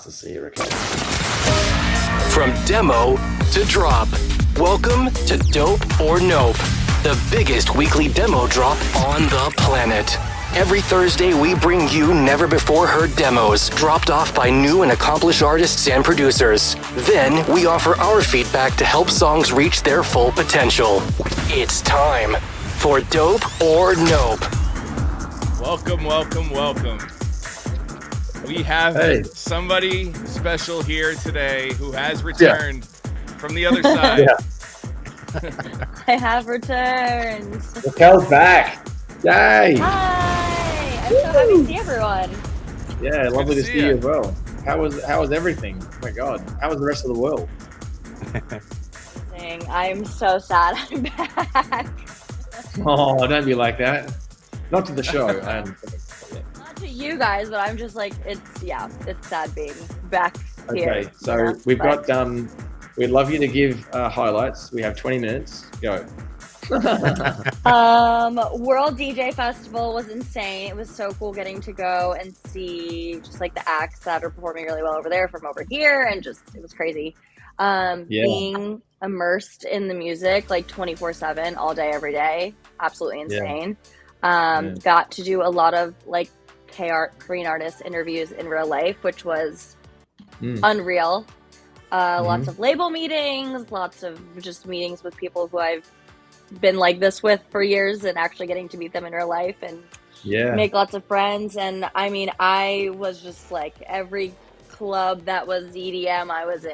to see you, Raquel. From demo to drop, welcome to Dope or Nope, the biggest weekly demo drop on the planet. Every Thursday, we bring you never-before-heard demos dropped off by new and accomplished artists and producers. Then, we offer our feedback to help songs reach their full potential. It's time for Dope or Nope. Welcome, welcome, welcome. We have somebody special here today who has returned from the other side. I have returned. Raquel's back. Yay! Hi! I'm so happy to see everyone. Yeah, lovely to see you as well. How was everything? Oh my God, how was the rest of the world? I'm so sad I'm back. Oh, don't be like that. Not to the show. Not to you guys, but I'm just like, it's sad being back here. Okay, so we've got, we'd love you to give highlights. We have 20 minutes. Go. World DJ Festival was insane. It was so cool getting to go and see just like the acts that are performing really well over there from over here, and just it was crazy. Being immersed in the music like 24/7 all day every day, absolutely insane. Got to do a lot of like Korean artist interviews in real life, which was unreal. Lots of label meetings, lots of just meetings with people who I've been like this with for years, and actually getting to meet them in real life and make lots of friends. And I mean, I was just like every club that was EDM I was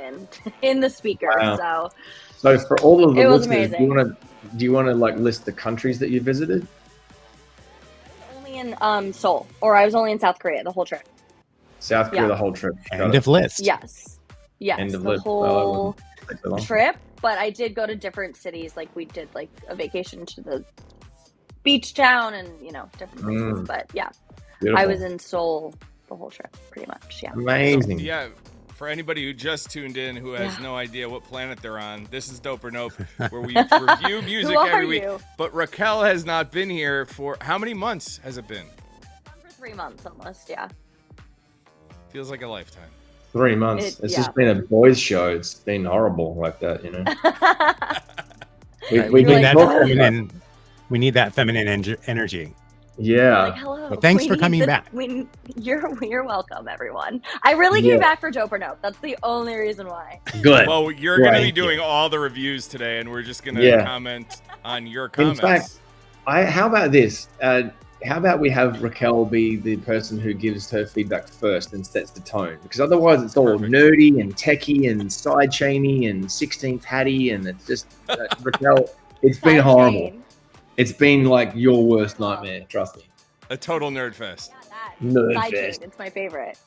in the speaker. Wow. So for all of the listeners, amazing. do you want to like list the countries that you visited? Only in Seoul, or I was only in South Korea the whole trip. South Korea the whole trip. End of list. Yes, End of the list. whole trip. But I did go to different cities. Like we did like a vacation to the beach town and different places. But beautiful. I was in Seoul the whole trip pretty much. Yeah. Amazing. So, for anybody who just tuned in who has no idea what planet they're on, this is Dope or Nope, where we review music every week. But Raquel has not been here for how many months has it been? For 3 months almost. Yeah. Feels like a lifetime. 3 months. It's just been a boys' show. It's been horrible like that, We need that feminine energy. Yeah. Like, hello. Well, thanks for coming back. You're welcome, everyone. I really came back for Dope or Nope. That's the only reason why. Good. Well, you're going to be doing all the reviews today, and we're just going to comment on your comments. In fact, how about this? How about we have Raquel be the person who gives her feedback first and sets the tone? Because otherwise it's all nerdy and techie and sidechainy and 16th Hattie, and it's just, Raquel, it's been horrible. It's been like your worst nightmare, trust me. A total nerd fest. Nerd Sidechain, fest. it's my favorite.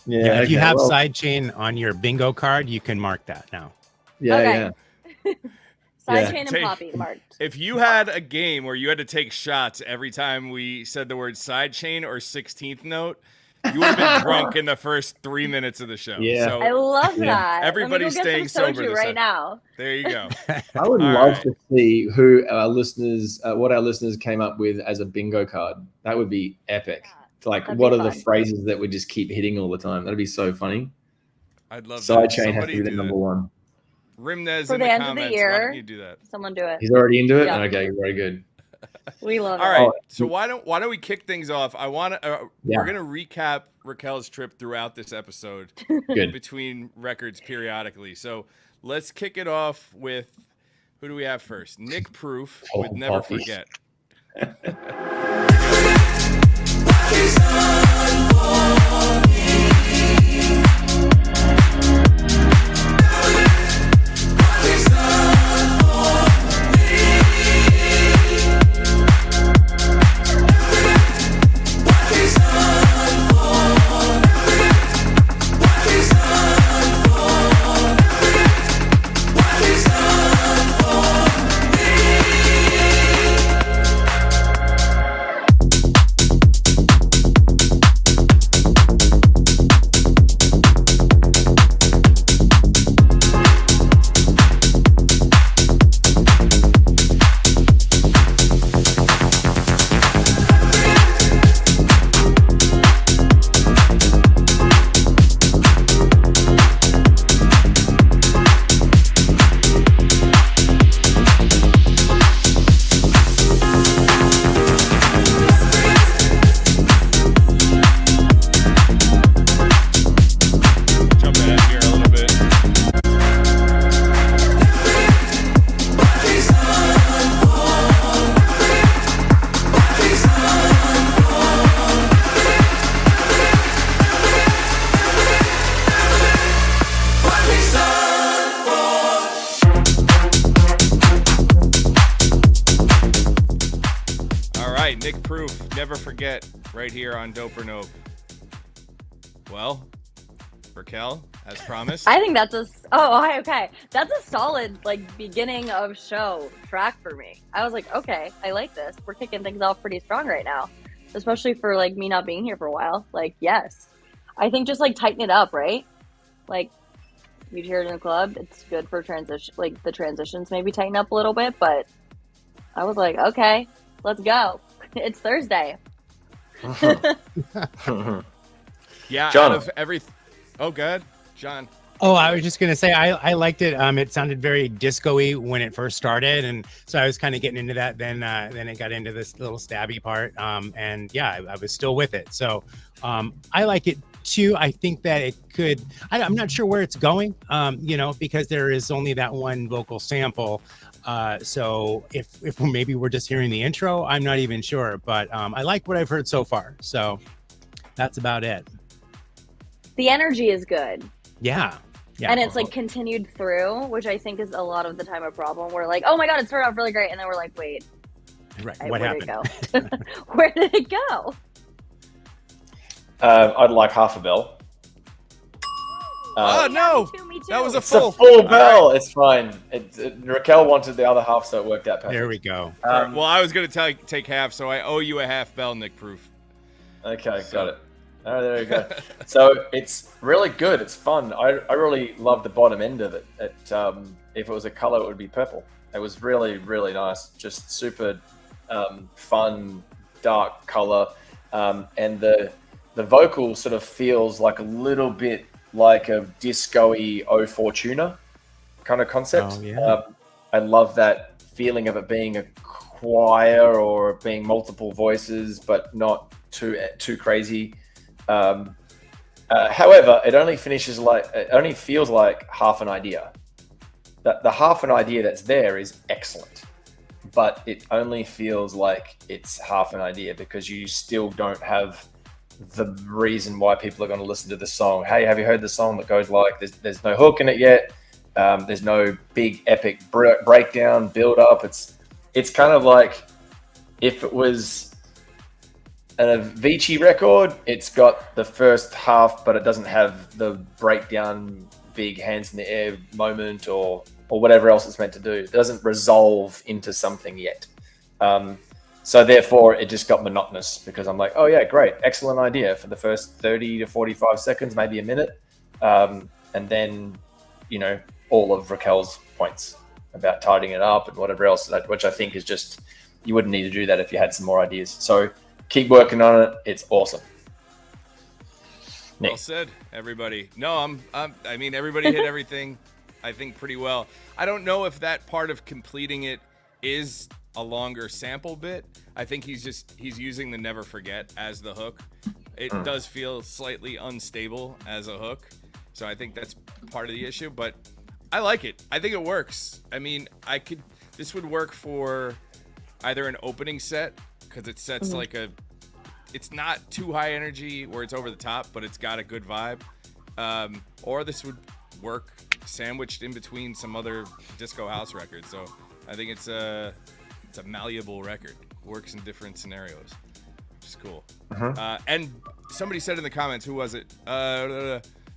Yeah, if you have sidechain on your bingo card, you can mark that now. Yeah. Sidechain and Poppy marked. If you had a game where you had to take shots every time we said the word sidechain or 16th note, you would have been drunk in the first 3 minutes of the show. Yeah. So, I love that. Everybody's staying sober right now. There you go. I would love to see who our listeners, what our listeners came up with as a bingo card. That would be epic. Like, what are the phrases that would just keep hitting all the time? That'd be so funny. I'd love Sidechain has to be the number one. Rimnez for in the the end comments. of the year, why don't you do that? Someone do it. He's already into it? Yeah. Okay, very good. We love it. All right, so why don't we kick things off? I want to. We're gonna recap Raquel's trip throughout this episode, between records periodically. So let's kick it off with who do we have first? Nick Proof with "Never Forget." Nick Proof, Never Forget, right here on Dope or Nope. Well, Raquel, as promised. I think that's okay. That's a solid beginning of show track for me. I was like, okay, I like this. We're kicking things off pretty strong right now, especially for me not being here for a while. Yes, I think just tighten it up, right? You hear it in the club. It's good for transition. The transitions maybe tighten up a little bit, but I was like, okay, let's go. It's Thursday. Yeah, John. out of every. Oh, good, John. Oh, I was just gonna say I liked it. It sounded very disco-y when it first started, and so I was kind of getting into that. Then it got into this little stabby part, and yeah, I was still with it. So I like it too. I think that it could. I'm not sure where it's going, because there is only that one vocal sample. So if maybe we're just hearing the intro, I'm not even sure. But I like what I've heard so far. So that's about it. The energy is good. Yeah. And it's continued through, which I think is a lot of the time a problem. We're like, oh my God, it started off really great. And then we're like, wait, right. What happened? Did it go? Where did it go? I'd like half a bell. Oh no, me too. that was a It's a full bell. Right. It's fine. Raquel wanted the other half, so it worked out perfect. There we go. Well, I was going to take half, so I owe you a half bell, Nick Proof. Okay, got it. Oh, there you go. So it's really good. It's fun. I really love the bottom end of it. If it was a color, it would be purple. It was really, really nice. Just super fun, dark color. And the vocal sort of feels like a little bit like a disco-y O Fortuna kind of concept. Oh, yeah. I love that feeling of it being a choir or being multiple voices, but not too crazy. However, it only feels like half an idea. The half an idea that's there is excellent, but it only feels like it's half an idea because you still don't have the reason why people are going to listen to the song. Hey, have you heard the song that goes like, there's no hook in it yet. There's no big epic breakdown build up. It's kind of like if it was an Avicii record, it's got the first half, but it doesn't have the breakdown, big hands in the air moment or whatever else it's meant to do. It doesn't resolve into something yet. So therefore, it just got monotonous because I'm like, oh yeah, great, excellent idea for the first 30 to 45 seconds, maybe a minute. And then, all of Raquel's points about tidying it up and whatever else, which I think is just, you wouldn't need to do that if you had some more ideas. So keep working on it. It's awesome. Well said, everybody. No, I mean, everybody hit everything, I think, pretty well. I don't know if that part of completing it is a longer sample bit. I think he's using the Never Forget as the hook. It does feel slightly unstable as a hook. So I think that's part of the issue, but I like it. I think it works. I mean, this would work for either an opening set, because it sets it's not too high energy where it's over the top, but it's got a good vibe. Or this would work sandwiched in between some other disco house records. So I think it's a malleable record. Works in different scenarios, which is cool. And somebody said in the comments, who was it?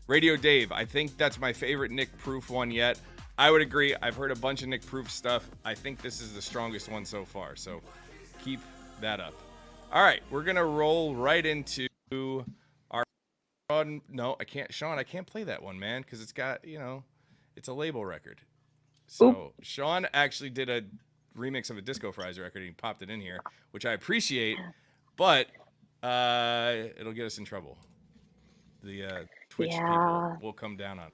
Radio Dave. I think that's my favorite Nick Proof one yet. I would agree. I've heard a bunch of Nick Proof stuff. I think this is the strongest one so far. So keep that up. All right, we're gonna roll right into our. No, I can't, Sean. I can't play that one, man, because it's got it's a label record. So Sean actually did a remix of a Disco Fries record. And he popped it in here, which I appreciate, but it'll get us in trouble. The Twitch people will come down on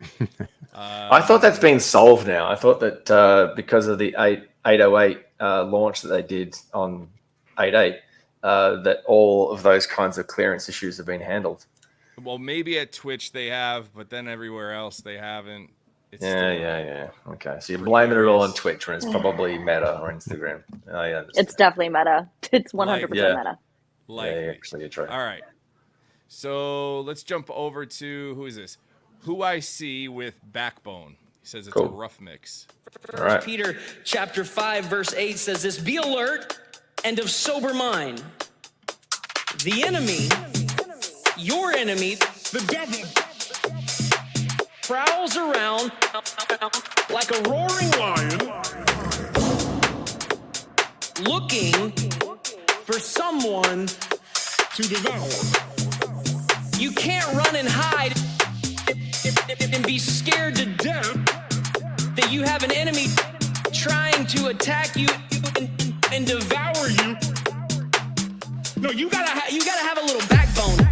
it. I thought that's been solved now. I thought that because of the 808 launch that they did on 8.8, that all of those kinds of clearance issues have been handled. Well, maybe at Twitch they have, but then everywhere else they haven't. It's yeah. Okay, so you're blaming it all on Twitch when it's probably Meta or Instagram. I understand. It's definitely Meta. It's 100% Meta. Yeah, actually, you're true. All right. So let's jump over to, who is this? Who I See with Backbone. He says it's a rough mix. All right. Peter chapter 5, verse 8 says this: be alert and of sober mind. The enemy, your enemy, the devil, prowls around like a roaring lion, looking for someone to devour. You can't run and hide and be scared to death that you have an enemy trying to attack you and devour you. No, you gotta have a little backbone.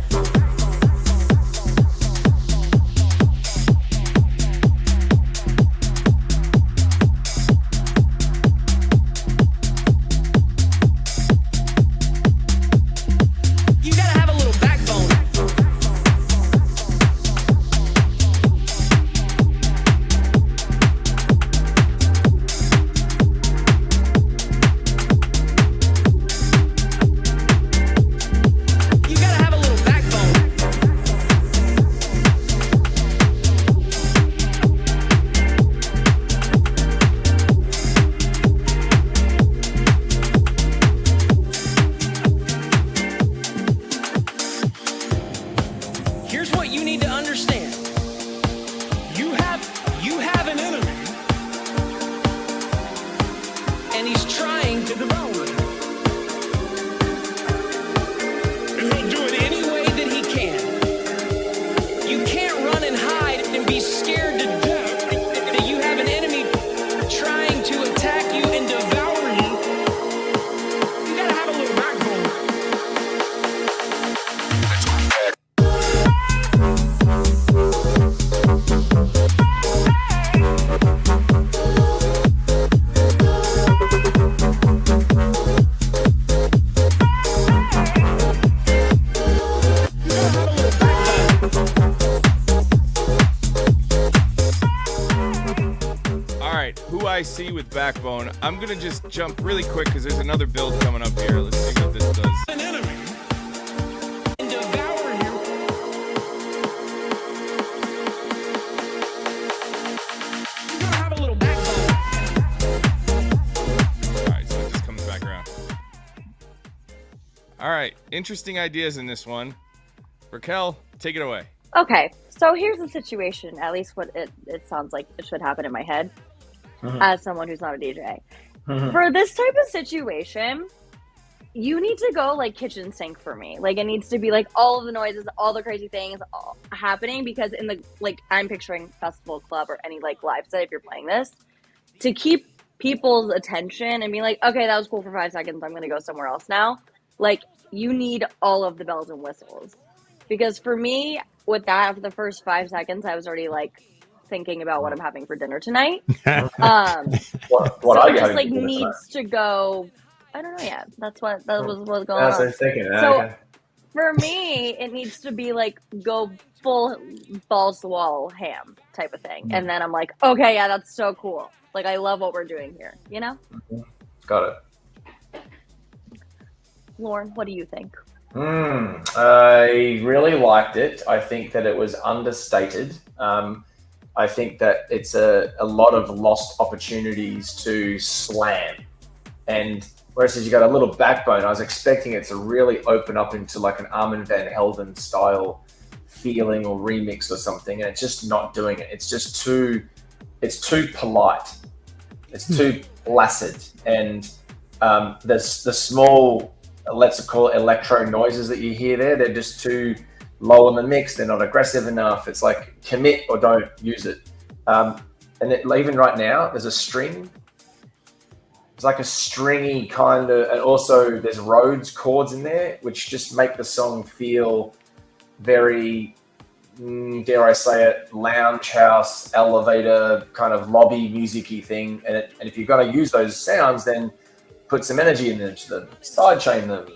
I see with Backbone. I'm gonna just jump really quick because there's another build coming up here. Let's see what this does. An enemy and devour you. You gotta have a little backbone. All right, so it just comes back around. All right, interesting ideas in this one. Raquel, take it away. Okay, so here's the situation. At least what it sounds like it should happen in my head. As someone who's not a DJ. For this type of situation, you need to go like kitchen sink for me. Like it needs to be like all of the noises, all the crazy things all happening, because in the, like, I'm picturing festival, club, or any like live set, if you're playing this, to keep people's attention and be like, okay, that was cool for 5 seconds, I'm gonna go somewhere else now. Like, you need all of the bells and whistles. Because for me, with that, after the first 5 seconds, I was already like thinking about what I'm having for dinner tonight. What so are it you just like having needs to go. I don't know yet. That was what was going That's what I on. was thinking. So Okay. for me, it needs to be like go full balls to the wall ham type of thing, and then I'm like, okay, yeah, that's so cool. Like, I love what we're doing here. You know? Got it. Lauren, what do you think? I really liked it. I think that it was understated. I think that it's a lot of lost opportunities to slam. And whereas you got a little backbone, I was expecting it to really open up into like an Armin van Helden style feeling or remix or something. And it's just not doing it. It's just too polite. It's too placid. And the small, let's call it electro noises that you hear there, they're just too low in the mix. They're not aggressive enough. It's like commit or don't use it. And even right now, there's a string. It's like a stringy kind of, and also there's Rhodes chords in there, which just make the song feel very, dare I say it, lounge house, elevator, kind of lobby music-y thing. And if you're going to use those sounds, then put some energy into them, sidechain them,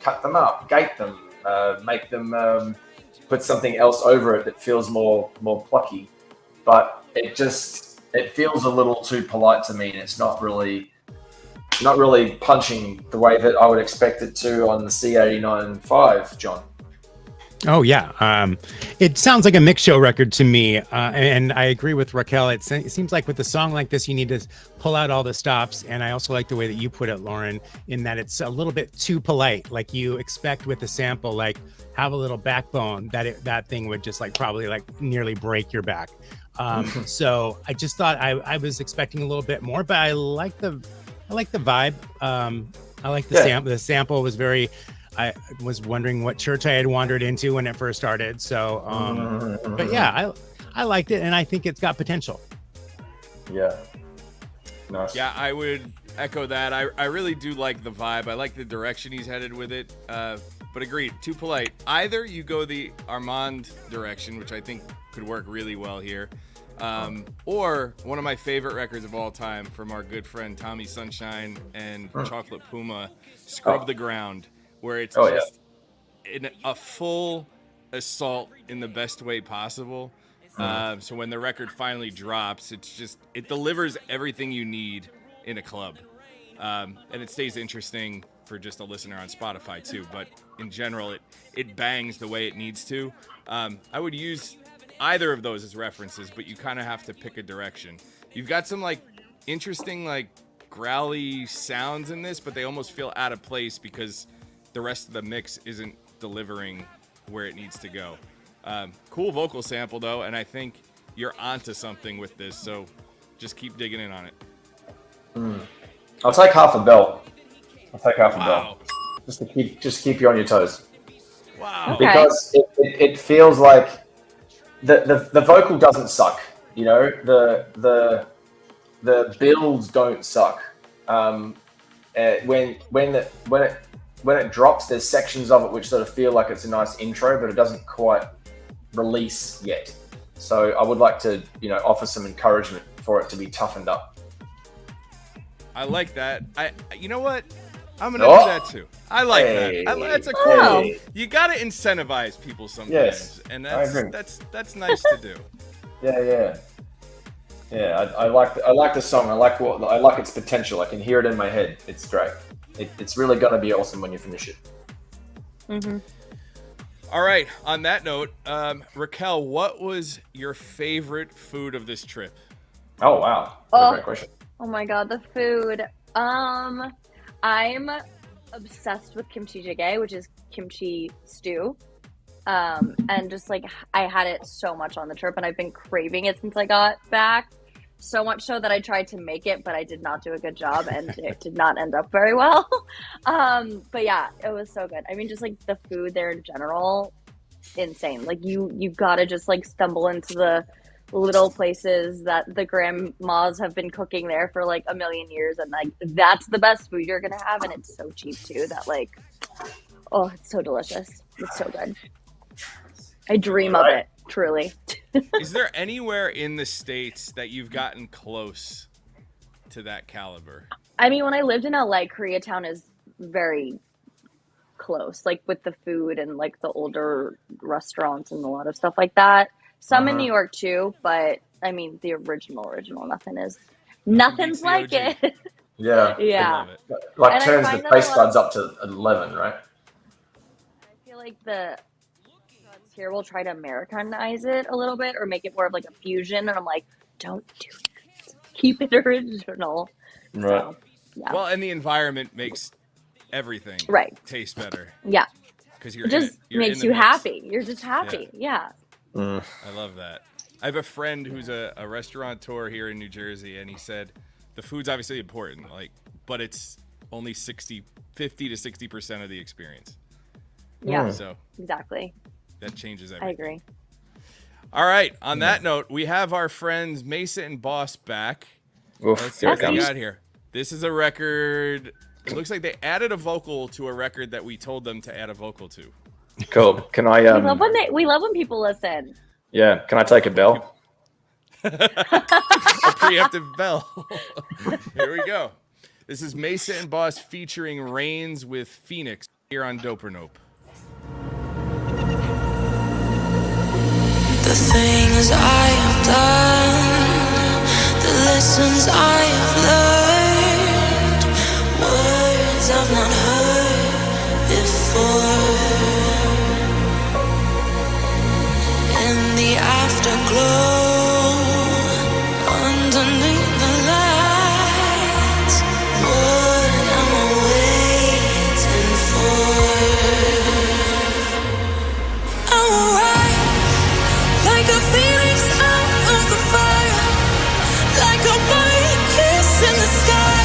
cut them up, gate them, make them put something else over it that feels more plucky. But it feels a little too polite to me, and it's not really punching the way that I would expect it to on the C89.5, John. Oh yeah, it sounds like a mix show record to me, and I agree with Raquel. It seems like with a song like this, you need to pull out all the stops. And I also like the way that you put it, Lauren, in that it's a little bit too polite. Like you expect with a sample, like have a little backbone that thing would just like probably like nearly break your back. So I just thought I was expecting a little bit more, but I like the vibe. I like the sample. The sample was very. I was wondering what church I had wandered into when it first started. So, but yeah, I liked it, and I think it's got potential. Yeah. Nice. Yeah, I would echo that. I really do like the vibe. I like the direction he's headed with it. But agreed, too polite. Either you go the Armand direction, which I think could work really well here, or one of my favorite records of all time from our good friend Tommy Sunshine and Chocolate Puma, Scrub the Ground. Where it's just in a full assault in the best way possible. So when the record finally drops, it delivers everything you need in a club. And it stays interesting for just a listener on Spotify too. But in general, it bangs the way it needs to. I would use either of those as references, but you kind of have to pick a direction. You've got some like interesting like growly sounds in this, but they almost feel out of place because the rest of the mix isn't delivering where it needs to go. Cool vocal sample though, and I think you're onto something with this, so just keep digging in on it. I'll take half a bell. Just to keep you on your toes. Wow. Okay. Because it feels like the vocal doesn't suck. You know, the builds don't suck. When it drops, there's sections of it which sort of feel like it's a nice intro, but it doesn't quite release yet. So I would like to, offer some encouragement for it to be toughened up. I like that. You know what? I'm gonna do that too. I like that. That's a cool. You gotta incentivize people sometimes, and that's nice to do. Yeah. I like the song. I like its potential. I can hear it in my head. It's great. It's really gonna be awesome when you finish it. Mm-hmm. All right. On that note, Raquel, what was your favorite food of this trip? Oh wow! What a great question. Oh my god, the food. I'm obsessed with kimchi jjigae, which is kimchi stew. And just like I had it so much on the trip, and I've been craving it since I got back. So much so that I tried to make it, but I did not do a good job, and it did not end up very well. But yeah, it was so good. I mean, just like the food there in general, insane. Like you've got to just like stumble into the little places that the grandmas have been cooking there for like a million years, and like that's the best food you're gonna have, and it's so cheap too. That like, oh, it's so delicious. It's so good. I dream of it, truly. Is there anywhere in the States that you've gotten close to that caliber? I mean, when I lived in LA, Koreatown is very close, like with the food and like the older restaurants and a lot of stuff like that. Some in New York too, but I mean, the original, nothing's like it. Yeah. Like and turns the taste buds up to 11, right? I feel like the here will try to Americanize it a little bit or make it more of like a fusion, and I'm like, don't do that. Keep it original. Right. So, yeah. Well, and the environment makes everything taste better. Yeah. Because you're makes you happy. You're just happy. Yeah. I love that. I have a friend who's a restaurateur here in New Jersey, and he said the food's obviously important, but it's only 50 to 60% of the experience. Yeah. So exactly. That changes everything. I agree. All right. On that note, we have our friends Mesa and Boss back. Let's see what they got here. This is a record. It looks like they added a vocal to a record that we told them to add a vocal to. Cool. Can I? We love when people listen. Yeah. Can I take a bell? A preemptive bell. Here we go. This is Mesa and Boss featuring Reigns with Phoenix here on Dope or Nope. The things I have done, the lessons I have learned, words I've not heard before. glow underneath the lights. What am I waiting for? I'm right, like a phoenix out of the fire, like a bright kiss in the sky,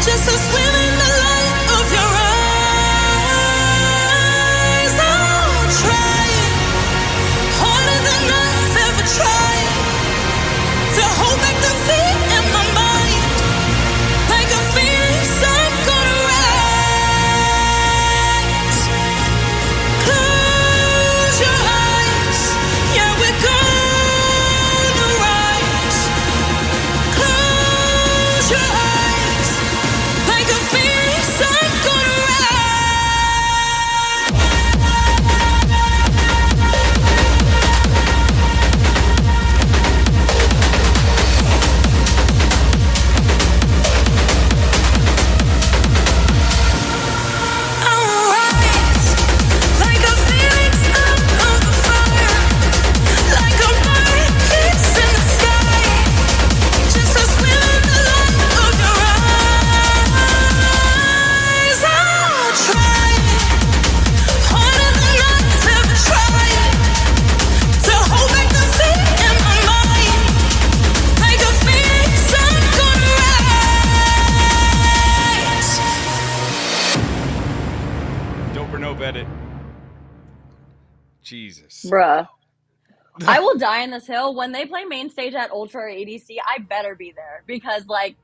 just to swim in the light of your eyes. I'll try harder than I've ever tried to hold back the fear in my mind. Like a phoenix, I'm gonna rise. Close your eyes, yeah, we're gonna rise. Close your eyes, like a phoenix, I'm gonna rise. I'll rise, like a phoenix out of the fire, like a bright kiss in the sky, just to swim in the light of your eyes. I'll try harder than I've ever tried to hold back the fear in my mind. Like a phoenix, I'm gonna rise. Dope or Nope edit. Jesus. Bruh. I will die in this hill. When they play main stage at Ultra or ADC, I better be there because, like,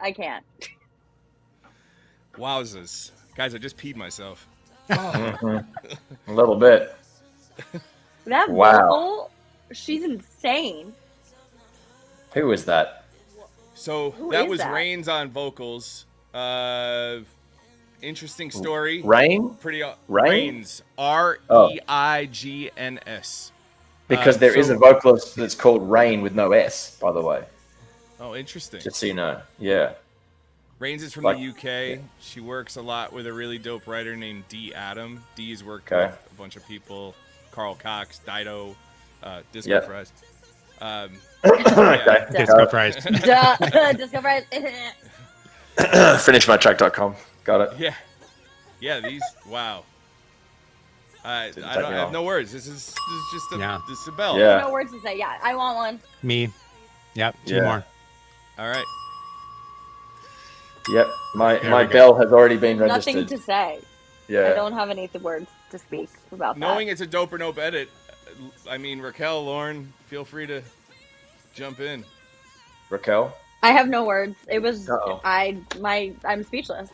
I can't. Wowzers. Guys, I just peed myself. A little bit. That Wow. vocal, she's insane. Who is that? So Who that is was that? Reigns on vocals. Interesting story. Rain? Pretty Rain? Reigns. Reigns. Because there is so- a vocalist that's called Rain with no S, by the way. Oh, interesting. Just so you know. Yeah. Reigns is from Like- the UK. yeah. She works a lot with a really dope writer named D. Adam. D's worked Okay. with a bunch of people. Carl Cox, Dido, Disco Yep. Fries. Okay. Disco fries. Duh. Disco Fries. Finishmytrack.com. Got it. Yeah. Yeah, these, wow. I Didn't don't take I me have long. no words. This is just a, Yeah. this is a bell. Yeah. No words to say. Yeah, I want one. Me. Yep. Two Yeah. more. All right. Yep. My There my we go. bell has already been registered. Nothing to say. I Yeah. don't have any words to speak about Knowing that. it's a Dope or Nope edit, I mean, Raquel, Lauren, feel free to jump in. Raquel. I have no words. It was Uh-oh. I'm speechless.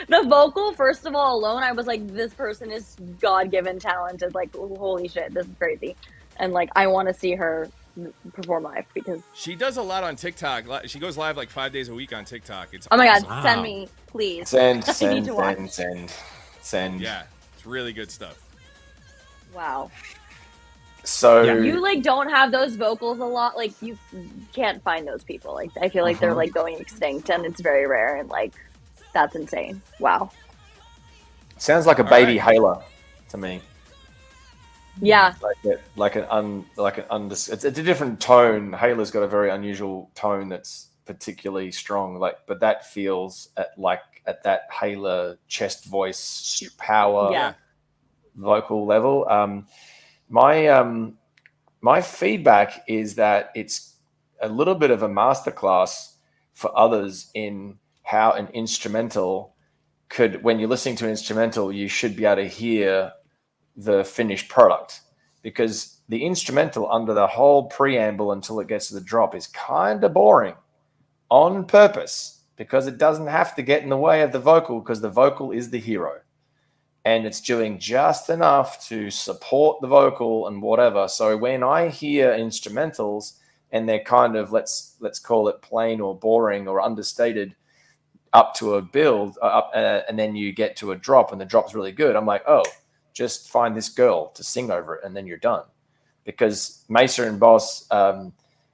The vocal, first of all, alone, I was like, this person is God-given talented. Like, holy shit, this is crazy. And like, I want to see her perform live because She does a lot on TikTok. She goes live like 5 days a week on TikTok. It's oh my god, awesome. Wow. send me, please. Send, I need send, to watch. send. Yeah, it's really good stuff. Wow. So You like don't have those vocals a lot. Like you can't find those people. Like I feel like they're like going extinct, and it's very rare. And like that's insane. Wow. sounds like a All baby right. Hayla to me. Yeah. It's a different tone. Hayla's got a very unusual tone that's particularly strong. But that feels at that Hayla chest voice power Yeah. vocal level. My feedback is that it's a little bit of a masterclass for others in how an instrumental could, when you're listening to an instrumental, you should be able to hear the finished product, because the instrumental under the whole preamble until it gets to the drop is kind of boring on purpose, because it doesn't have to get in the way of the vocal, because the vocal is the hero. And it's doing just enough to support the vocal and whatever. So when I hear instrumentals and they're kind of, let's call it plain or boring or understated up to a build, and then you get to a drop and the drop's really good, I'm like, oh, just find this girl to sing over it and then you're done. Because Mesa and Boss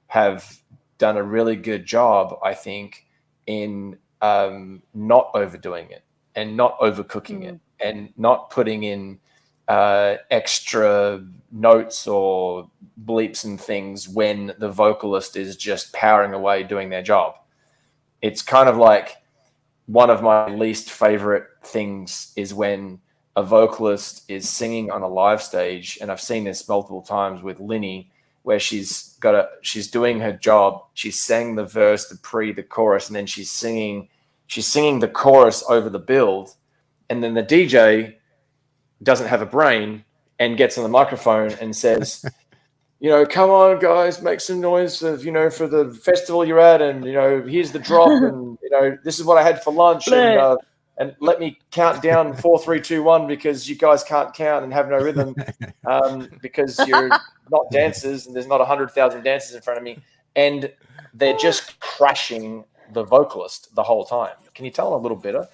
have done a really good job, I think, in not overdoing it and not overcooking it, and not putting in extra notes or bleeps and things when the vocalist is just powering away doing their job. It's kind of like one of my least favorite things is when a vocalist is singing on a live stage, and I've seen this multiple times with Linny, where she's doing her job. She's sang the verse, the pre, the chorus, and then she's singing the chorus over the build, and then the DJ doesn't have a brain and gets on the microphone and says, come on, guys, make some noise for the festival you're at, and here's the drop, and this is what I had for lunch, and let me count down 4, 3, 2, 1 because you guys can't count and have no rhythm because you're not dancers and there's not 100,000 dancers in front of me, and they're just crashing the vocalist the whole time. Can you tell them a little better?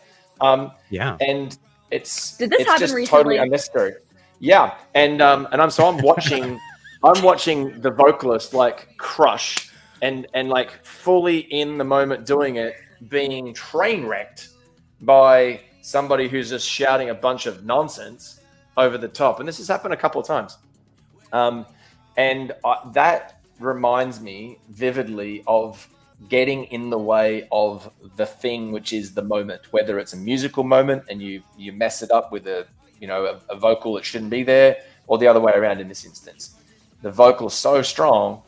Yeah, and it's Did this happen just recently? Totally unnecessary. Yeah, and I'm watching. I'm watching the vocalist like crush and like fully in the moment doing it, being train wrecked by somebody who's just shouting a bunch of nonsense over the top. And this has happened a couple of times. That reminds me vividly of getting in the way of the thing, which is the moment, whether it's a musical moment and you mess it up with a vocal that shouldn't be there, or the other way around in this instance. The vocal is so strong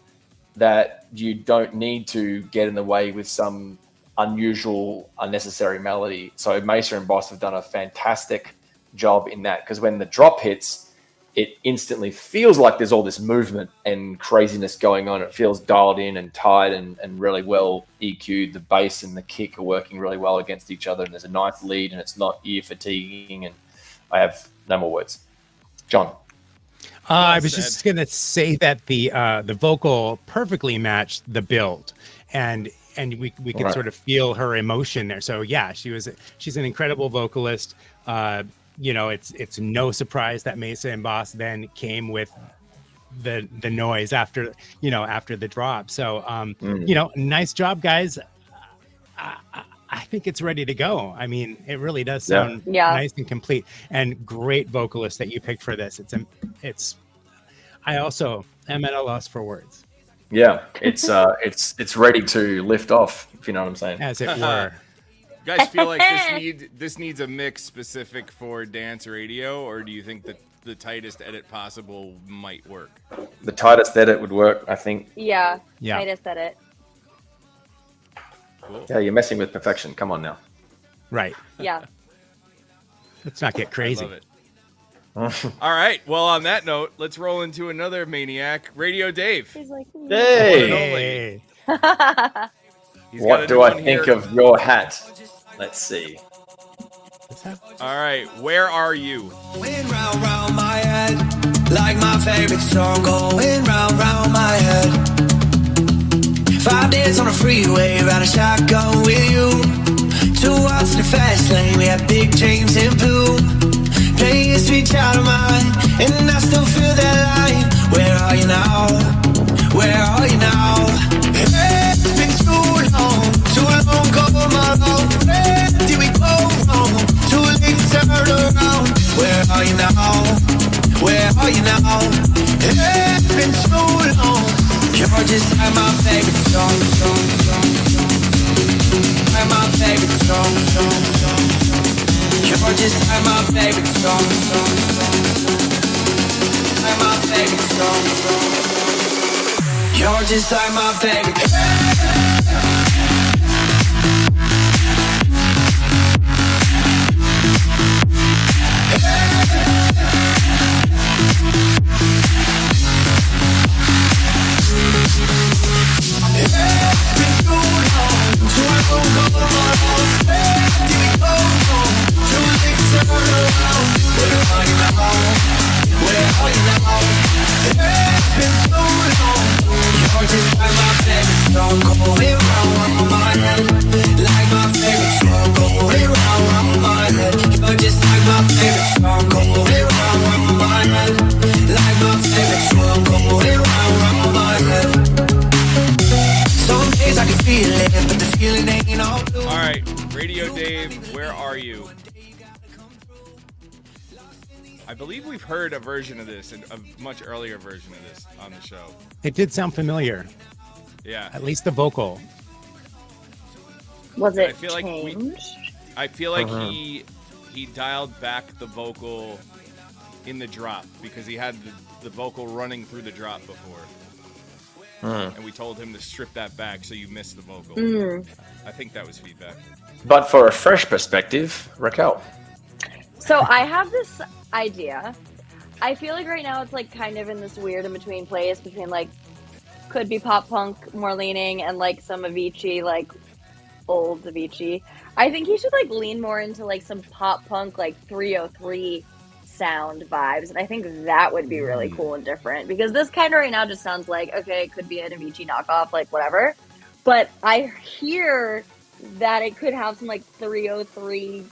that you don't need to get in the way with some unusual, unnecessary melody. So Mesa and Boss have done a fantastic job in that, because when the drop hits, it instantly feels like there's all this movement and craziness going on. It feels dialed in and tight and really well EQ'd. The bass and the kick are working really well against each other, and there's a nice lead, and it's not ear fatiguing. And I have no more words. John. I was just going to say that the vocal perfectly matched the build, and we could sort of feel her emotion there. So yeah, she's an incredible vocalist. It's no surprise that Mesa and Boss then came with the noise after the drop. So nice job, guys. I think it's ready to go. I mean, it really does sound nice and complete, and great vocalist that you picked for this. I also am at a loss for words. Yeah, it's ready to lift off, if you know what I'm saying. As it were. You guys feel like this needs a mix specific for dance radio, or do you think that the tightest edit possible might work? The tightest edit would work, I think. Yeah. Tightest edit. Cool. Yeah, you're messing with perfection. Come on now. Right. Yeah. Let's not get crazy. I love it. All right. Well, on that note, let's roll into another maniac, Radio Dave. He's like, hey. What do I think of your hat? Let's see. All right. Where are you? Going round, round my head, like my favorite song. Going round, round my head. 5 days on a freeway, ride a shotgun with you. 2 hours in the fast lane, we had big dreams in blue. Playing sweet child of mine, and I still feel that line. Where are you now? Where are you now? Hey, it's been too long go my long. Where did we go wrong? Too late to turn around. Where are you now? Where are you now? Hey, it's been too long. You're just like my favorite song. Like my favorite song. You're just like my favorite song. Like my favorite song. You're just like my favorite. All right, Radio Dave, where are you? I believe we've heard a version of this, and a much earlier version of this on the show. It did sound familiar. Yeah. At least the vocal. Was it I feel changed? I feel like he dialed back the vocal in the drop because he had the vocal running through the drop before. And we told him to strip that back so you missed the vocal. I think that was feedback. But for a fresh perspective, Raquel. So I have this idea. I feel like right now it's like kind of in this weird in between place between like could be pop punk more leaning and like some Avicii, like old Avicii. I think he should like lean more into like some pop punk like 303 sound vibes, and I think that would be really cool and different because this kind of right now just sounds like okay, it could be an Avicii knockoff, like whatever. But I hear that it could have some like 303.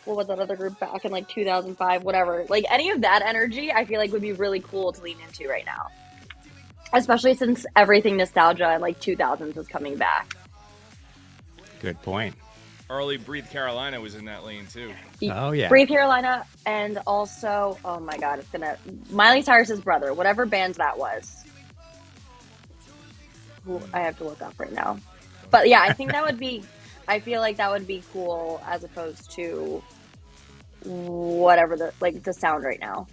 What was that other group back in like 2005, whatever? Like any of that energy, I feel like would be really cool to lean into right now, especially since everything nostalgia and like 2000s is coming back. Good point. Early Breathe Carolina was in that lane too. Oh yeah. Breathe Carolina, and also, oh my god, it's gonna Miley Cyrus's brother, whatever band that was. Who I have to look up right now. But yeah, I think that would be. I feel like that would be cool as opposed to whatever the sound right now.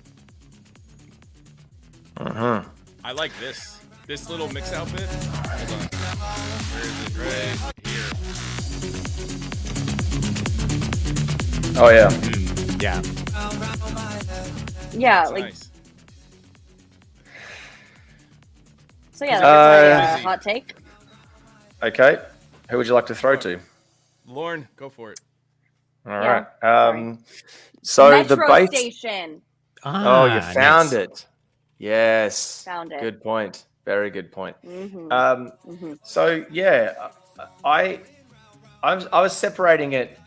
I like this little mix outfit. Hold on. Where is it? Right here. Oh yeah. Yeah. Yeah, That's like nice. so. Yeah, that's my hot take. Okay. Who would you like to throw to? Lauren, go for it. All Yeah, right. So Metro the bass. Station. Oh, you found it. Yes. Found it. Good point. Very good point. Mm-hmm. So yeah, I was separating it.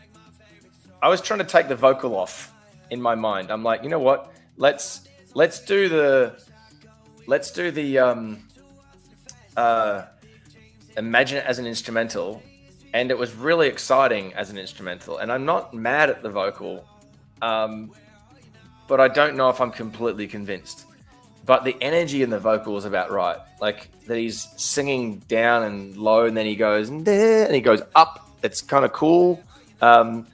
I was trying to take the vocal off in my mind. I'm like, you know what? Let's do the imagine it as an instrumental. And it was really exciting as an instrumental. And I'm not mad at the vocal, but I don't know if I'm completely convinced. But the energy in the vocal is about right. Like that he's singing down and low, and then he goes and he goes up. It's kind of cool. And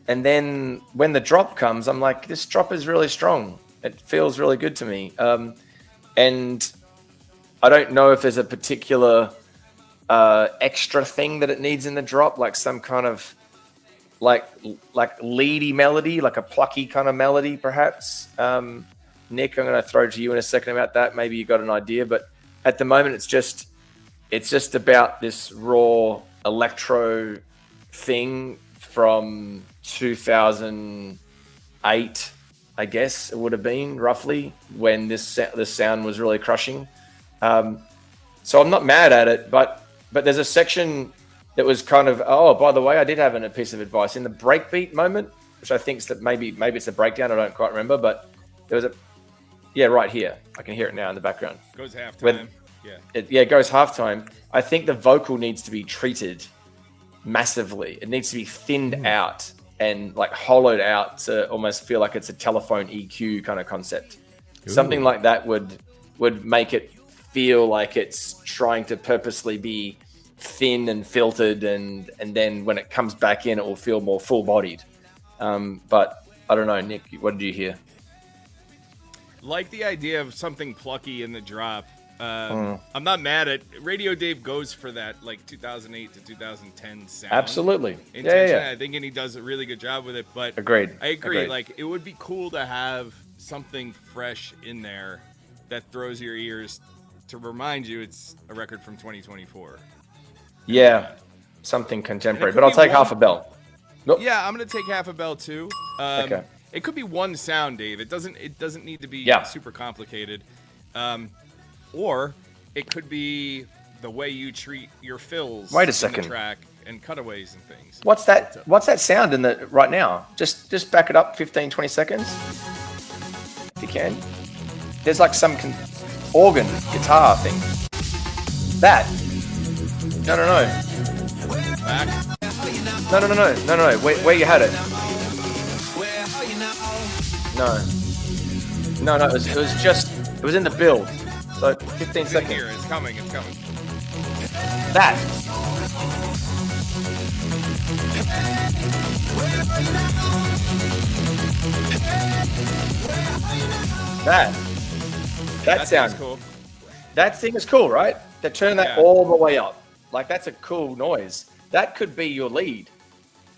then when the drop comes, I'm like, this drop is really strong. It feels really good to me. And I don't know if there's a particular extra thing that it needs in the drop, like some kind of like leady melody, like a plucky kind of melody, perhaps. Nick, I'm going to throw to you in a second about that. Maybe you got an idea, but at the moment, it's just about this raw electro thing from 2008, I guess it would have been roughly when this sound was really crushing. So I'm not mad at it, but there's a section that was kind of, oh, by the way, I did have a piece of advice in the breakbeat moment, which I think is that maybe it's a breakdown. I don't quite remember, but there was right here. I can hear it now in the background. Goes halftime. It goes halftime. I think the vocal needs to be treated massively. It needs to be thinned out and like hollowed out to almost feel like it's a telephone EQ kind of concept. Ooh. Something like that would make it feel like it's trying to purposely be thin and filtered, and then when it comes back in, it will feel more full-bodied. But I don't know, Nick, what did you hear? Like the idea of something plucky in the drop. I'm not mad at Radio Dave goes for that like 2008 to 2010 sound. Absolutely. Yeah. I think and he does a really good job with it. But Agreed. I agree. Like it would be cool to have something fresh in there that throws your ears to remind you it's a record from 2024. Yeah, something contemporary. But I'll take half a bell. Nope. Yeah, I'm gonna take half a bell too. Okay. It could be one sound, Dave. It doesn't need to be super complicated. Or it could be the way you treat your fills. Wait a second. In the track and cutaways and things. What's that? What's that sound in the right now? Just back it up 15, 20 seconds. If you can. There's like some organ guitar thing. That. No. Back. No. Where you had it? No, it was in the build. So 15 It's seconds. here. It's coming. That. That sounds cool. That thing is cool, right? They're turning that all the way up. Like, that's a cool noise. That could be your lead.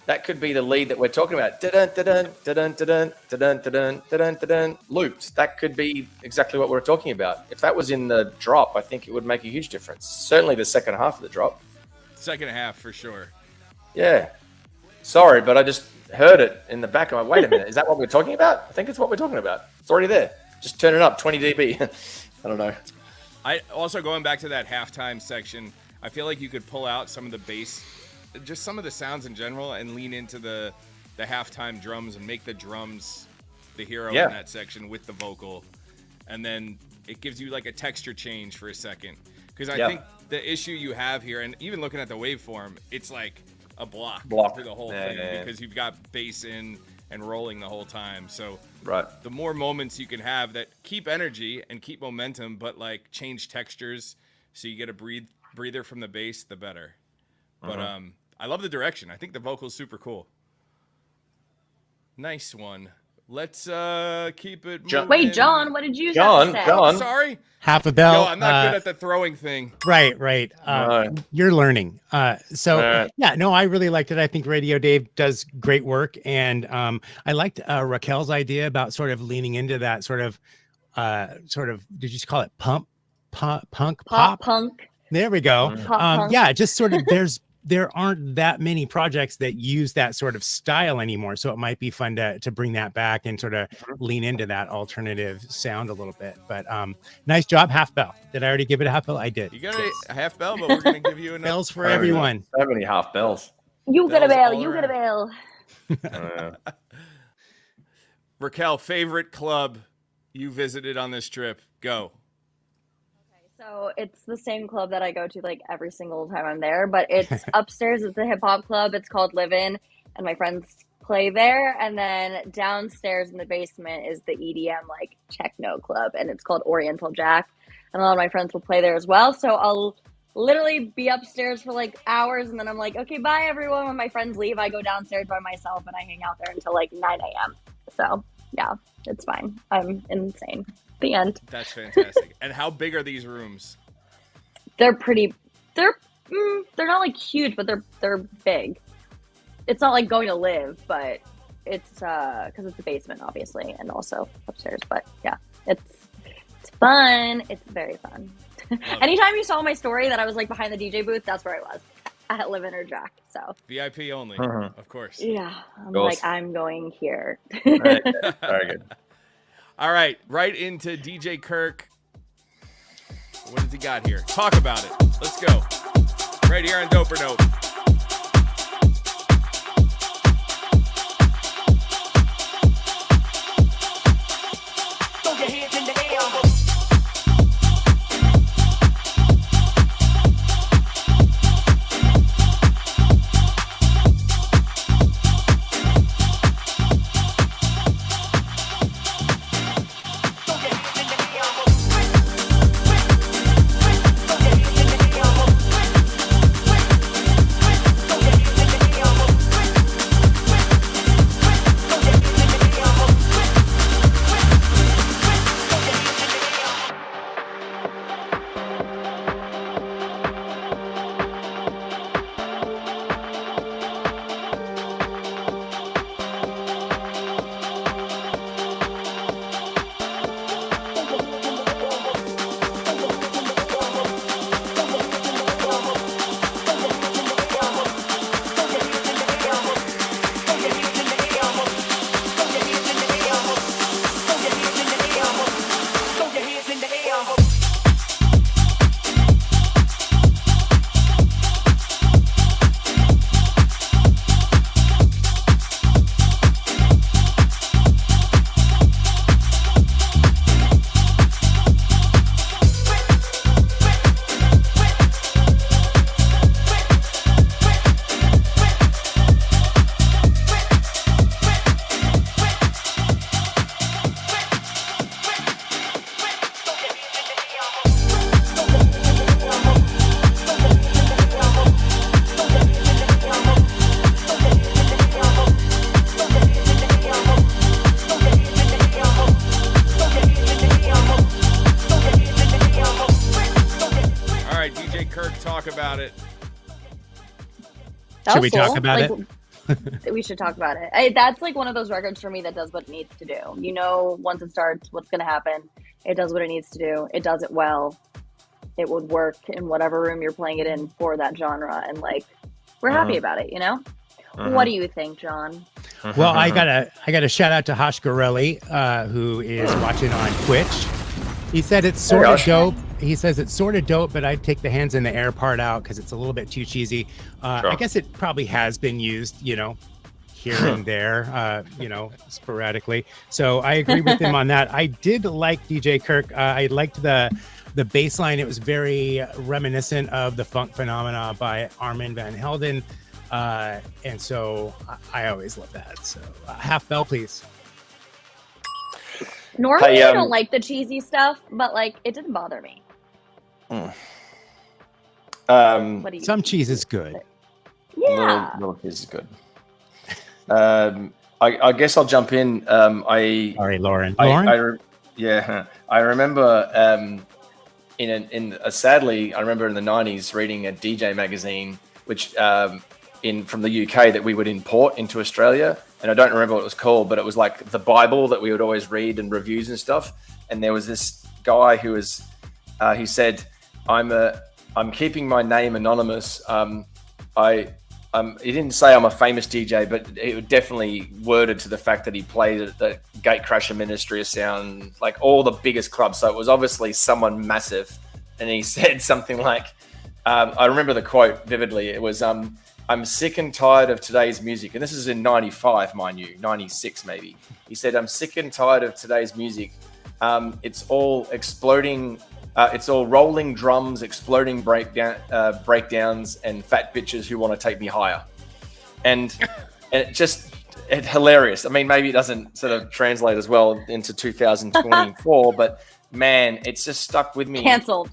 That could be the lead that we're talking about. Da-dun, da-dun, da-dun, da-dun, da-dun, da-dun, da-dun, da-dun, looped. That could be exactly what we're talking about. If that was in the drop, I think it would make a huge difference. Certainly the second half of the drop. Second half for sure. Yeah. Sorry, but I just heard it in the back. I'm like, wait a minute. Is that what we're talking about? I think it's what we're talking about. It's already there. Just turn it up, 20 dB. I don't know. I also, going back to that halftime section, I feel like you could pull out some of the bass, just some of the sounds in general, and lean into the halftime drums and make the drums the hero in that section with the vocal. And then it gives you like a texture change for a second. Because I think the issue you have here, and even looking at the waveform, it's like a block through the whole thing because you've got bass in and rolling the whole time. So the more moments you can have that keep energy and keep momentum, but like change textures so you get a breather from the bass, the better. But I love the direction. I think the vocal's super cool. Nice one. Let's keep it moving. Wait, John, what did you have to say? John. Sorry. Half a bell. Yo, I'm not good at the throwing thing. Right. You're learning. I really liked it. I think Radio Dave does great work. And I liked Raquel's idea about sort of leaning into that sort of, did you call it punk? There we go. Punk. Yeah, just sort of there aren't that many projects that use that sort of style anymore. So it might be fun to bring that back and sort of lean into that alternative sound a little bit. But nice job, half bell. Did I already give it a half bell? I did. You got a half bell, but we're going to give you enough bells for everyone. So many half bells. You get a bell. Raquel, favorite club you visited on this trip? Go. So it's the same club that I go to like every single time I'm there, but it's upstairs. It's a hip hop club. It's called Livin', and my friends play there. And then downstairs in the basement is the EDM like techno club, and it's called Oriental Jack. And a lot of my friends will play there as well. So I'll literally be upstairs for like hours, and then I'm like, okay, bye everyone. When my friends leave, I go downstairs by myself and I hang out there until like 9 a.m. So yeah, it's fine. I'm insane. The end. That's fantastic. And how big are these rooms? They're pretty. They're not like huge, but they're big. It's not like going to live, but it's because it's a basement, obviously, and also upstairs. But yeah, it's fun. It's very fun. Anytime you saw my story that I was like behind the DJ booth, that's where I was at Livin' or Jack. So VIP only, of course. Yeah, I'm going here. Very good. All right, right into DJ Kirk. What does he got here? Talk about it. Let's go. Right here on Dope or Nope. Kirk talk about it. Should we talk about it? We should talk about it. That's like one of those records for me that does what it needs to do. You know, once it starts, what's going to happen. It does what it needs to do. It does it well. It would work in whatever room you're playing it in for that genre. And like, we're happy about it, you know? What do you think, John? Well, I gotta shout out to Hosh Gorelli, who is watching on Twitch. He said it's sort of dope. He says it's sort of dope, but I'd take the hands in the air part out because it's a little bit too cheesy. I guess it probably has been used, you know, here and there, you know, sporadically. So I agree with him on that. I did like DJ Kirk. I liked the bass line. It was very reminiscent of the Funk Phenomena by Armin van Helden. And so I always love that. So half bell, please. Normally I don't like the cheesy stuff, but like it didn't bother me. Some cheese is good. Yeah. Little cheese is good. I guess I'll jump in. Sorry, Lauren. I remember sadly, I remember in the 90s reading a DJ magazine, which from the UK that we would import into Australia. And I don't remember what it was called, but it was like the Bible that we would always read and reviews and stuff. And there was this guy who was, he said, I'm keeping my name anonymous. He didn't say I'm a famous DJ, but it definitely worded to the fact that he played at the Gatecrasher Ministry of Sound, like all the biggest clubs. So it was obviously someone massive. And he said something like, I remember the quote vividly. It was, I'm sick and tired of today's music. And this is in 95, mind you, 96 maybe. He said, I'm sick and tired of today's music. It's all exploding. It's all rolling drums, exploding breakdowns, and fat bitches who want to take me higher. And it's hilarious. I mean, maybe it doesn't sort of translate as well into 2024, but man, it's just stuck with me. Cancelled.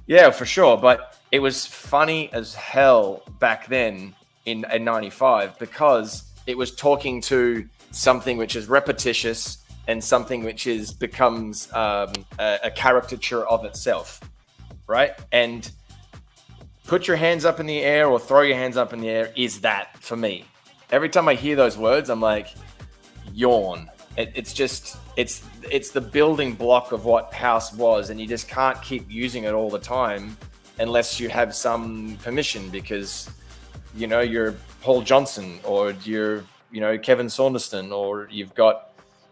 Yeah, for sure. But it was funny as hell back then in 95 because it was talking to something which is repetitious and something which becomes a caricature of itself, right? And put your hands up in the air or throw your hands up in the air is that for me. Every time I hear those words, I'm like, yawn. It's the building block of what house was, and you just can't keep using it all the time unless you have some permission because, you know, you're Paul Johnson or you're, you know, Kevin Saunderston, or you've got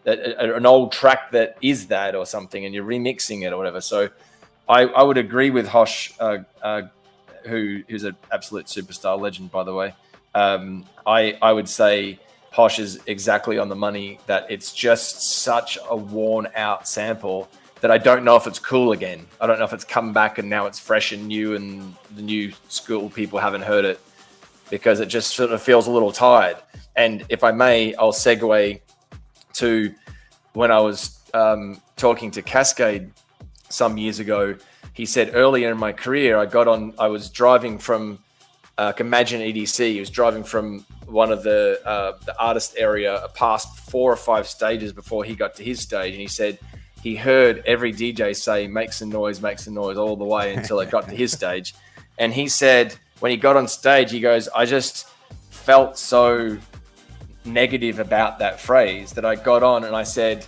an old track that is that or something and you're remixing it or whatever. So I would agree with Hosh, who's an absolute superstar legend, by the way. I would say Hosh is exactly on the money, that it's just such a worn out sample that I don't know if it's cool again. I don't know if it's come back and now it's fresh and new and the new school people haven't heard it because it just sort of feels a little tired. And if I may, I'll segue to when I was talking to Cascade some years ago. He said earlier in my career, I was driving from Imagine EDC. He was driving from one of the artist area past 4 or 5 stages before he got to his stage. And he said he heard every DJ say, make some noise all the way until it got to his stage. And he said when he got on stage, he goes, I just felt so negative about that phrase that I got on and I said,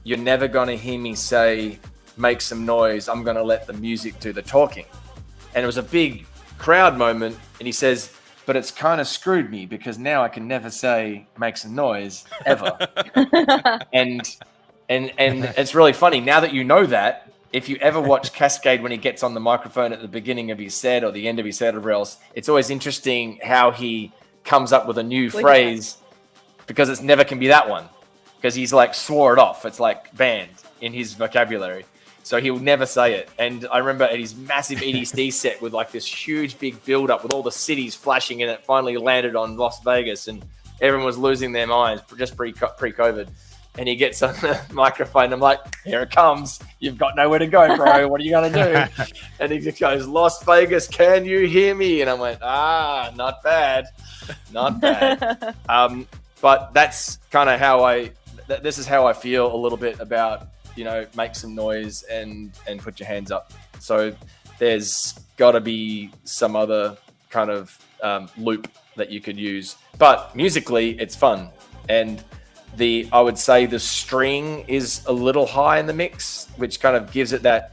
you're never going to hear me say, make some noise. I'm going to let the music do the talking. And it was a big crowd moment. And he says, but it's kind of screwed me because now I can never say make some noise ever. and it's really funny now that you know that. If you ever watch Cascade when he gets on the microphone at the beginning of his set or the end of his set or else, it's always interesting how he comes up with a new phrase because it's never can be that one because he's like swore it off. It's like banned in his vocabulary. So he'll never say it. And I remember at his massive EDC set with like this huge big build up with all the cities flashing and it finally landed on Las Vegas and everyone was losing their minds just pre-COVID. And he gets on the microphone. I'm like, here it comes. You've got nowhere to go, bro. What are you going to do? And he just goes, Las Vegas, can you hear me? And I went, not bad. Not bad. But that's kind of how this is how I feel a little bit about, you know, make some noise and put your hands up. So there's got to be some other kind of loop that you could use. But musically, it's fun. And I would say the string is a little high in the mix, which kind of gives it that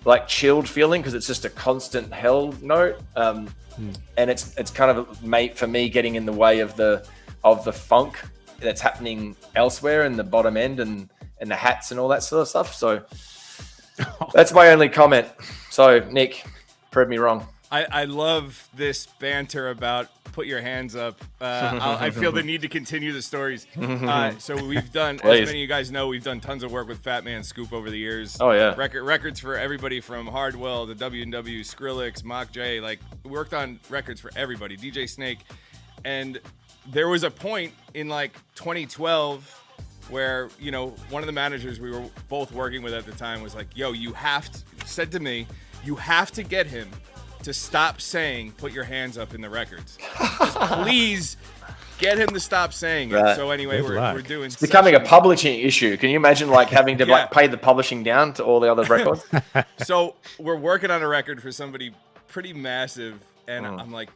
like chilled feeling because it's just a constant held note. And it's kind of made for me getting in the way of the funk that's happening elsewhere in the bottom end and the hats and all that sort of stuff. So that's my only comment. So Nick, prove me wrong. I love this banter about put your hands up. I feel the need to continue the stories. So we've done, as many of you guys know, we've done tons of work with Fat Man Scoop over the years. Oh yeah, records for everybody from Hardwell to W&W, Skrillex, Mock J. Like we worked on records for everybody. DJ Snake, and there was a point in like 2012 where one of the managers we were both working with at the time was like, "Yo, said to me, you have to get him to stop saying put your hands up in the records. Just please get him to stop saying it." So anyway, we're doing. It's becoming a publishing issue. Can you imagine like having to pay the publishing down to all the other records? So we're working on a record for somebody pretty massive, and I'm like,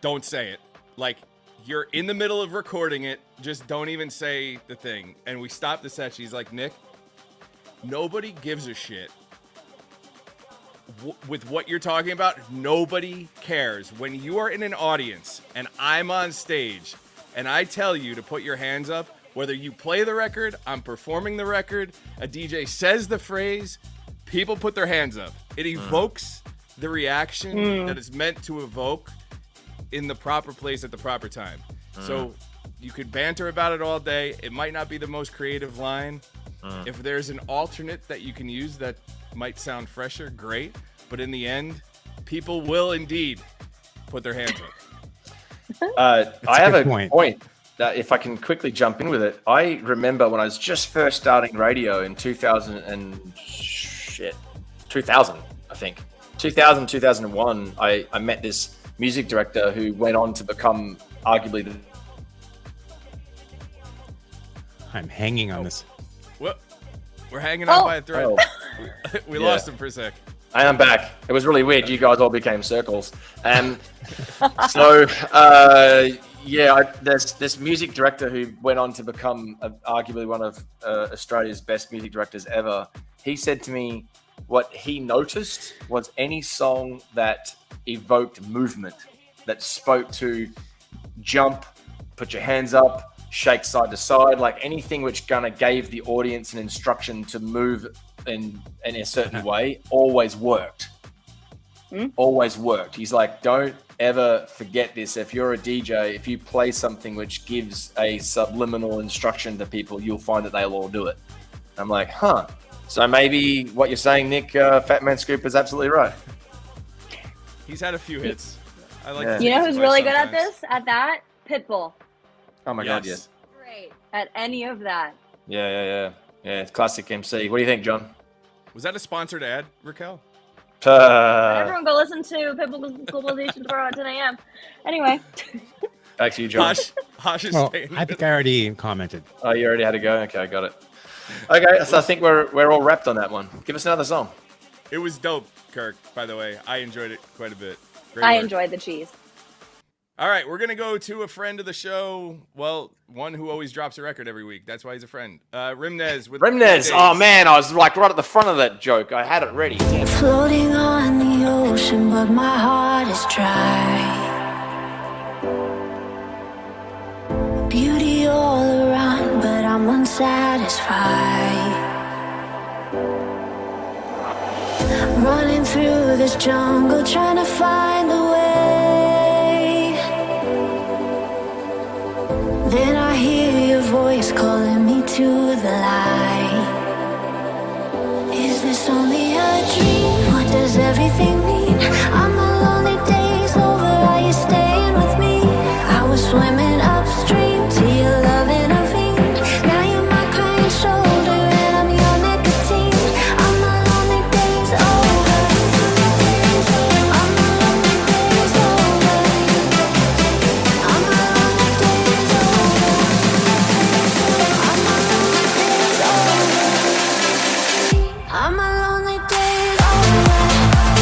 don't say it. Like you're in the middle of recording it, just don't even say the thing. And we stopped the set. She's like, Nick, nobody gives a shit. With what you're talking about, nobody cares. When you are in an audience and I'm on stage and I tell you to put your hands up, whether you play the record, I'm performing the record, a DJ says the phrase, people put their hands up. It evokes the reaction that it's meant to evoke in the proper place at the proper time. So you could banter about it all day. It might not be the most creative line. If there's an alternate that you can use that might sound fresher, great. But in the end, people will indeed put their hands up. I have a point that if I can quickly jump in with it. I remember when I was just first starting radio in 2000, I think. 2001, I met this music director who went on to become arguably the... I'm hanging on this. What? We're hanging on by a thread. We lost him for a sec. I am back. It was really weird. You guys all became circles. There's this music director who went on to become arguably one of Australia's best music directors ever. He said to me what he noticed was any song that evoked movement, that spoke to jump, put your hands up, shake side to side, like anything which kind of gave the audience an instruction to move in a certain way, always worked. Always worked. He's like, don't ever forget this. If you're a DJ, if you play something which gives a subliminal instruction to people, you'll find that they'll all do it. I'm like, huh. So maybe what you're saying, Nick, Fat Man Scoop is absolutely right. He's had a few hits. I like. Yeah. You know who's really good at this? At that? Pitbull. Oh my God, yes. Great at any of that. Yeah, it's classic MC. What do you think, John? Was that a sponsored ad, Raquel? Everyone go listen to Pitbull's Globalization tomorrow at 10 a.m. Anyway. Back to you, John. Hosh is I think I already commented. Oh, you already had to go? Okay, I got it. Okay, so I think we're all wrapped on that one. Give us another song. It was dope, Kirk, by the way. I enjoyed it quite a bit. Great I work. enjoyed the cheese. All right, we're going to go to a friend of the show. Well, one who always drops a record every week. That's why he's a friend. Rimnez. Rimnez. Oh, man, I was like right at the front of that joke. I had it ready. Damn. Floating on the ocean, but my heart is dry. Beauty all around, but I'm unsatisfied. Running through this jungle, trying to find a way. Then I hear your voice calling me to the light. Is this only a dream? What does everything mean? Are my lonely days over? Are you staying with me? I was swimming upstream to your love intervened. Now you're my kind shoulder and I'm your nicotine. Are my lonely days over? Are my lonely days over? Are my lonely days over? Are my lonely days over? Are my lonely days over?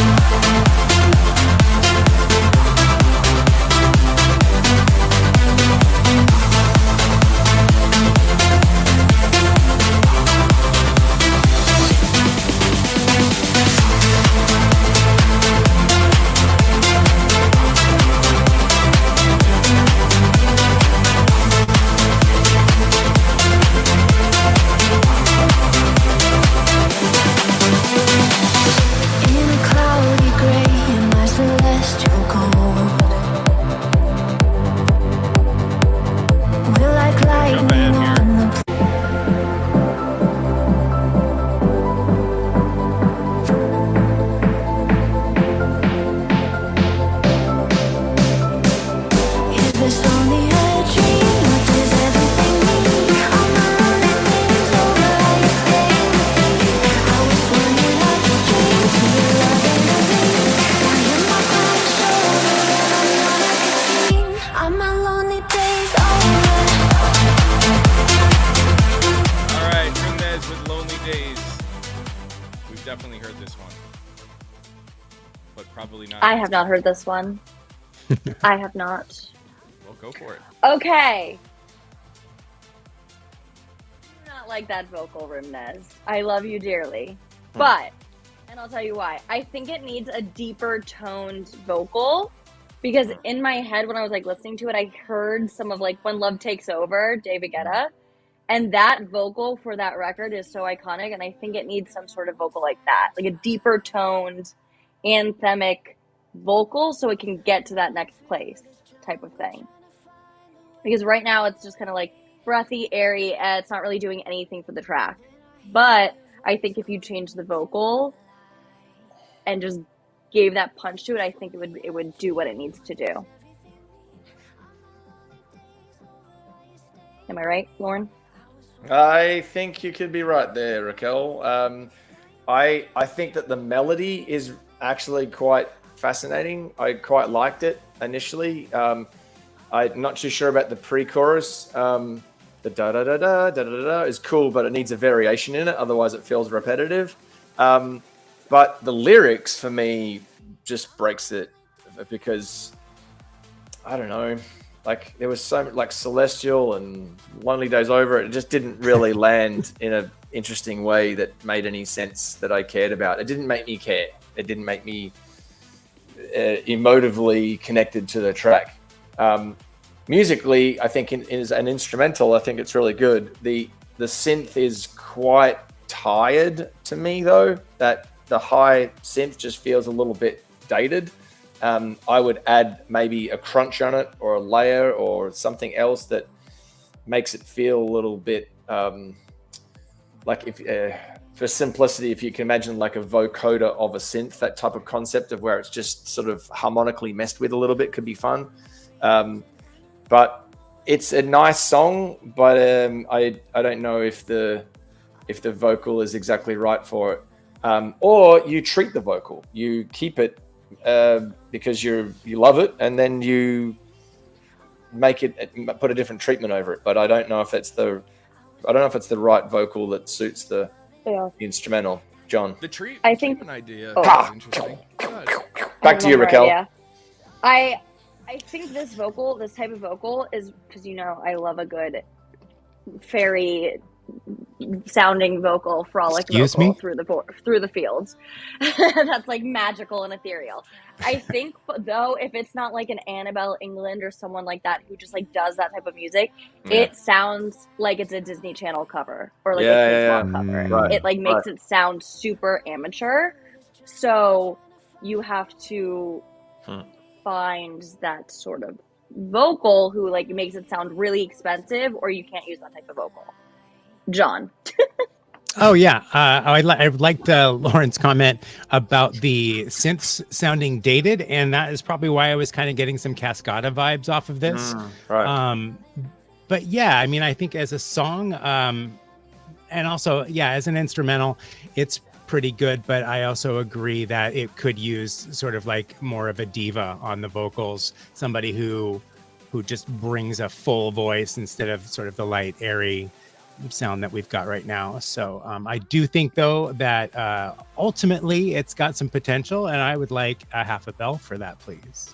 this one, but probably not. I have not heard this one. I have not. Well, go for it. Okay. I do not like that vocal, Rimnez. I love you dearly. But, and I'll tell you why. I think it needs a deeper toned vocal. Because in my head, when I was like listening to it, I heard some of like When Love Takes Over, David Guetta. And that vocal for that record is so iconic. And I think it needs some sort of vocal like that. Like a deeper toned, anthemic vocal so it can get to that next place type of thing. Because right now it's just kind of like breathy, airy, and it's not really doing anything for the track. But I think if you change the vocal and just gave that punch to it, I think it would do what it needs to do. Am I right, Lauren? I think you could be right there, Raquel. I think that the melody is actually quite fascinating. I quite liked it initially. I'm not too sure about the pre-chorus. The da da da da da da da is cool, but it needs a variation in it. Otherwise, it feels repetitive. But the lyrics for me just breaks it because I don't know. Like there was so much like Celestial and Lonely Days Over. It just didn't really land in an interesting way that made any sense that I cared about. It didn't make me care. It didn't make me emotively connected to the track. Musically, I think is an instrumental. I think it's really good. The synth is quite tired to me though. That the high synth just feels a little bit dated. I would add maybe a crunch on it or a layer or something else that makes it feel a little bit like if for simplicity, if you can imagine like a vocoder of a synth, that type of concept of where it's just sort of harmonically messed with a little bit could be fun. But it's a nice song, but I don't know if the vocal is exactly right for it. Or you treat the vocal, you keep it because you love it, and then you put a different treatment over it. But I don't know if it's the right vocal that suits the instrumental. John, the treatment idea is interesting. Back to you, Raquel. Yeah, I think this type of vocal is because I love a good fairy sounding vocal, frolic vocal through the fields. That's like magical and ethereal. I think though, if it's not like an Annabelle England or someone like that who just like does that type of music, it sounds like it's a Disney Channel cover or like a Kids Bop cover. Right. It like makes it sound super amateur. So you have to find that sort of vocal who like makes it sound really expensive, or you can't use that type of vocal. John. Oh yeah, I liked Lauren's comment about the synths sounding dated, and that is probably why I was kind of getting some Cascada vibes off of this. Right. But yeah, I mean, I think as a song, and also as an instrumental, it's pretty good. But I also agree that it could use sort of like more of a diva on the vocals, somebody who just brings a full voice instead of sort of the light, airy sound that we've got right now. So I do think though that ultimately it's got some potential, and I would like a half a bell for that, please.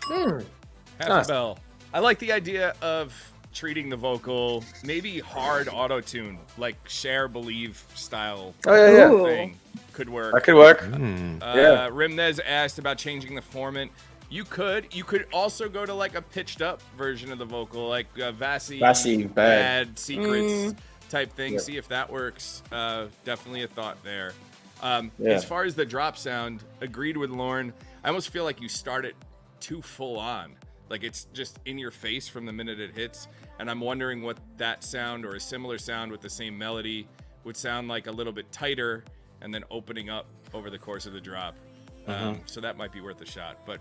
Half a bell. I like the idea of treating the vocal maybe hard auto-tune, like Cher Believe style thing. Could work. That could work. Rimnez asked about changing the format. You could also go to like a pitched up version of the vocal, like Vassy Bad Secrets type thing. See if that works. Definitely a thought there. As far as the drop sound, agreed with Lauren. I almost feel like you start it too full on. Like it's just in your face from the minute it hits. And I'm wondering what that sound or a similar sound with the same melody would sound like a little bit tighter and then opening up over the course of the drop. So that might be worth a shot. But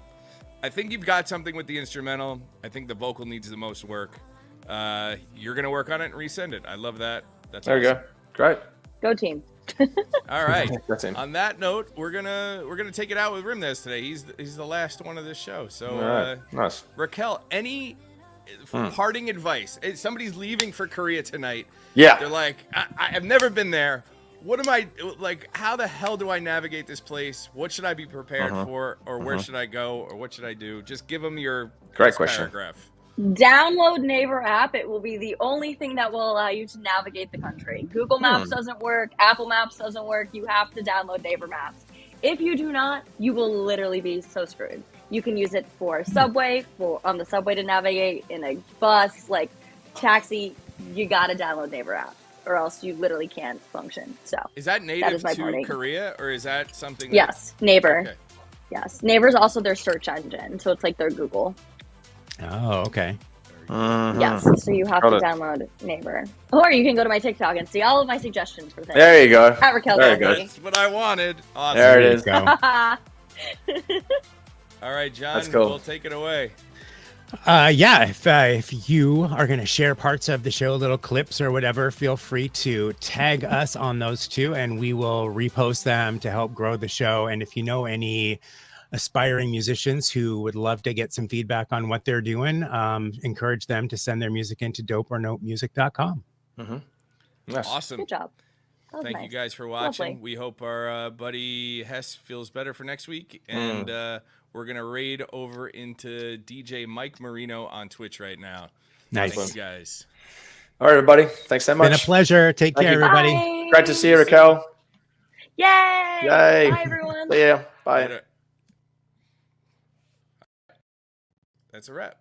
I think you've got something with the instrumental. I think the vocal needs the most work. You're going to work on it and resend it. I love that. That's there awesome. You go. Great. Go team. All right. On that note, we're gonna take it out with Rimnez today. He's the last one of this show. So nice. Raquel, any parting advice? Somebody's leaving for Korea tonight. Yeah. They're like, I've never been there. what am I like? How the hell do I navigate this place? What should I be prepared for, or where should I go, or what should I do? Just give them your great question. Paragraph. Download Naver app. It will be the only thing that will allow you to navigate the country. Google Maps doesn't work. Apple Maps doesn't work. You have to download Naver Maps. If you do not, you will literally be so screwed. You can use it for subway, on the subway to navigate, in a bus, like taxi. You got to download Naver app, or else you literally can't function. So is that native to Korea, or is that something? Yes, Naver. Okay. Yes, Naver is also their search engine, so it's like their Google. Oh, okay. Yes, so you have to download Naver. Or you can go to my TikTok and see all of my suggestions for things. There you go. At Raquel there you go. That's what I wanted. Awesome. There it is. Go. All right, John, cool. We'll take it away. If you are going to share parts of the show, little clips or whatever, feel free to tag us on those too, and we will repost them to help grow the show. And if you know any aspiring musicians who would love to get some feedback on what they're doing, encourage them to send their music into dopeornopemusic.com. Nice. Awesome. Good job. Thank you guys for watching. Lovely. We hope our buddy Hess feels better for next week. And we're going to raid over into DJ Mike Marino on Twitch right now. Nice. Thank you guys. All right, everybody. Thanks so much. Been a pleasure. Take care, everybody. Bye. Great to see you, Raquel. Yay. Yay. Bye, everyone. See ya. Bye. Later. That's a wrap.